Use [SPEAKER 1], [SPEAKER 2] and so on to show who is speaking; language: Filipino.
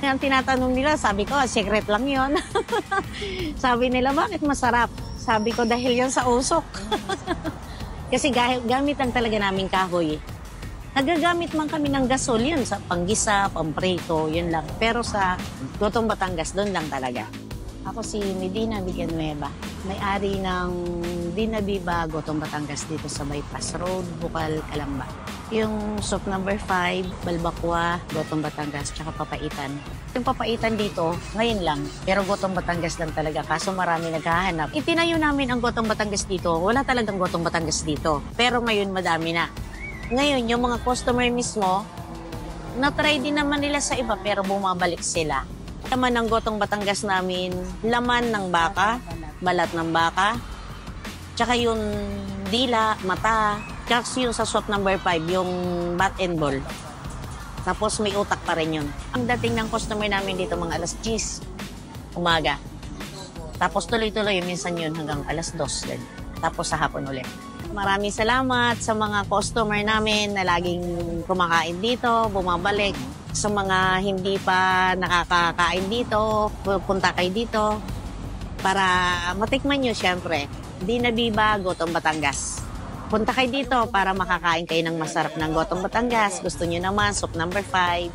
[SPEAKER 1] Ang tinatanong nila, sabi ko, secret lang yon. Sabi nila, bakit masarap? Sabi ko, dahil yan sa usok. Kasi gamit lang talaga namin kahoy. Nagagamit man kami ng gasol, yun sa panggisa, pamprito, yun lang. Pero sa Gotong Batangas, doon lang talaga. Ako si Medina Villanueva, may-ari ng Dinabiba, Gotong Batangas dito sa Bypass Road, Bukal, Calamba. Yung soup number 5, Balbakwa, Gotong Batangas, tsaka Papaitan. Yung Papaitan dito, ngayon lang, pero Gotong Batangas lang talaga, kaso marami naghahanap. Itinayo namin ang Gotong Batangas dito, wala talagang Gotong Batangas dito, pero ngayon madami na. Ngayon, yung mga customer mismo, na-try din naman nila sa iba pero bumabalik sila. Laman ng Gotong Batangas namin, laman ng baka, balat ng baka, tsaka yung dila, mata, tsaka yung sa soup number 5, yung bat and ball. Tapos may utak pa rin yun. Ang dating ng customer namin dito mga alas 10 umaga. Tapos tuloy-tuloy, minsan yun hanggang alas 2 din. Tapos sa hapon ulit. Maraming salamat sa mga customer namin na laging kumakain dito, bumabalik. Sa mga hindi pa nakakakain dito, punta kayo dito para matikman nyo syempre. Dinabiba, Gotong Batangas. Punta kayo dito para makakain kayo ng masarap ng Gotong Batangas. Gusto nyo naman, soup number 5.